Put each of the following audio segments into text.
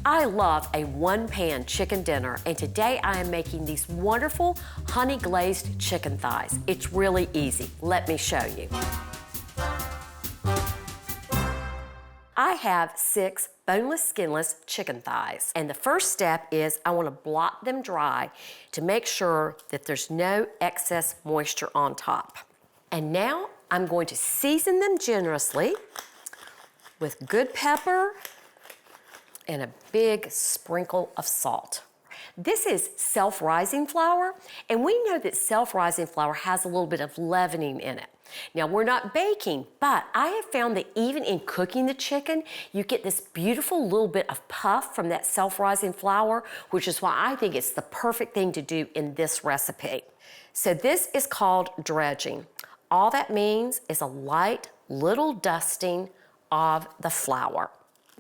I love a one-pan chicken dinner, and today I am making these wonderful honey-glazed chicken thighs. It's really easy. Let me show you. I have 6 boneless, skinless chicken thighs. And the first step is I want to blot them dry to make sure that there's no excess moisture on top. And now I'm going to season them generously with good pepper and a big sprinkle of salt. This is self-rising flour, and we know that self-rising flour has a little bit of leavening in it. Now, we're not baking, but I have found that even in cooking the chicken, you get this beautiful little bit of puff from that self-rising flour, which is why I think it's the perfect thing to do in this recipe. So this is called dredging. All that means is a light little dusting of the flour.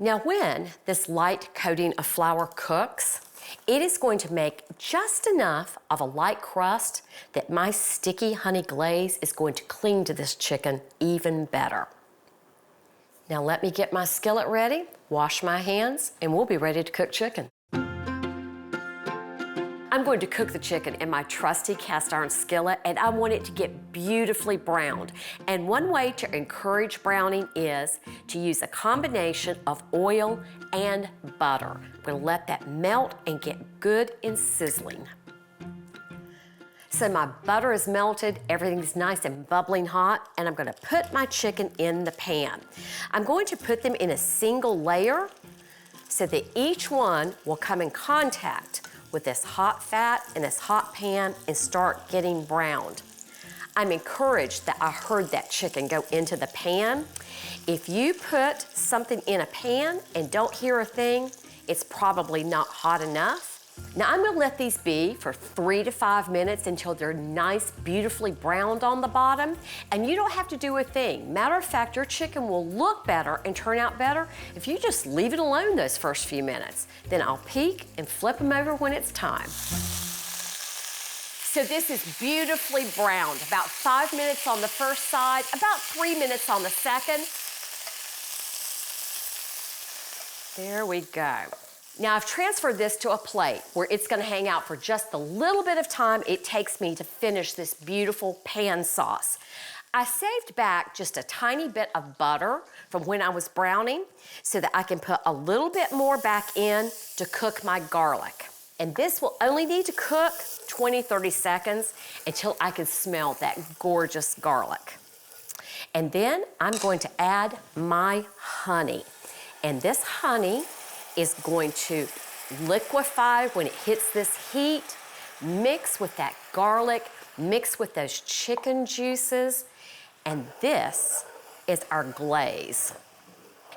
Now, when this light coating of flour cooks, it is going to make just enough of a light crust that my sticky honey glaze is going to cling to this chicken even better. Now let me get my skillet ready, wash my hands, and we'll be ready to cook chicken. I'm going to cook the chicken in my trusty cast iron skillet, and I want it to get beautifully browned. And one way to encourage browning is to use a combination of oil and butter. I'm going to let that melt and get good and sizzling. So my butter is melted, everything's nice and bubbling hot, and I'm going to put my chicken in the pan. I'm going to put them in a single layer so that each one will come in contact with this hot fat and this hot pan and start getting browned. I'm encouraged that I heard that chicken go into the pan. If you put something in a pan and don't hear a thing, it's probably not hot enough. Now I'm gonna let these be for 3 to 5 minutes until they're nice, beautifully browned on the bottom, and you don't have to do a thing. Matter of fact, your chicken will look better and turn out better if you just leave it alone those first few minutes. Then I'll peek and flip them over when it's time. So this is beautifully browned, about 5 minutes on the first side, about 3 minutes on the second. There we go. Now I've transferred this to a plate where it's gonna hang out for just the little bit of time it takes me to finish this beautiful pan sauce. I saved back just a tiny bit of butter from when I was browning so that I can put a little bit more back in to cook my garlic. And this will only need to cook 20-30 seconds until I can smell that gorgeous garlic. And then I'm going to add my honey. And this honey is going to liquefy when it hits this heat, mix with that garlic, mix with those chicken juices, and this is our glaze.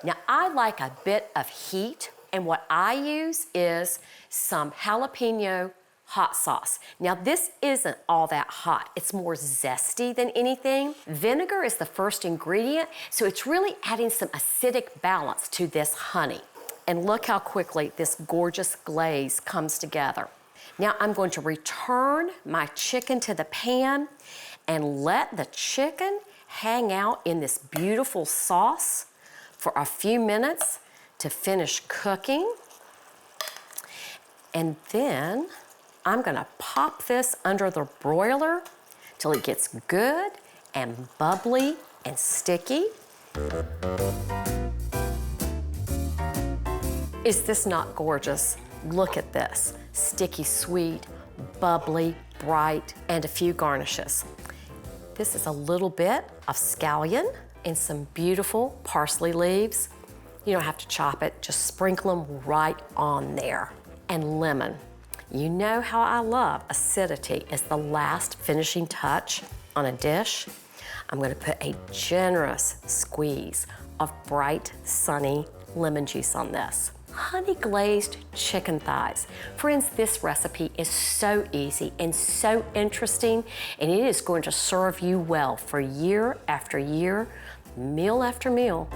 Now, I like a bit of heat, and what I use is some jalapeno hot sauce. Now, this isn't all that hot. It's more zesty than anything. Vinegar is the first ingredient, so it's really adding some acidic balance to this honey. And look how quickly this gorgeous glaze comes together. Now I'm going to return my chicken to the pan and let the chicken hang out in this beautiful sauce for a few minutes to finish cooking. And then I'm gonna pop this under the broiler till it gets good and bubbly and sticky. Is this not gorgeous? Look at this. Sticky sweet, bubbly, bright, and a few garnishes. This is a little bit of scallion and some beautiful parsley leaves. You don't have to chop it, just sprinkle them right on there. And lemon. You know how I love acidity as the last finishing touch on a dish. I'm gonna put a generous squeeze of bright, sunny lemon juice on this. Honey-glazed chicken thighs. Friends, this recipe is so easy and so interesting, and it is going to serve you well for year after year, meal after meal.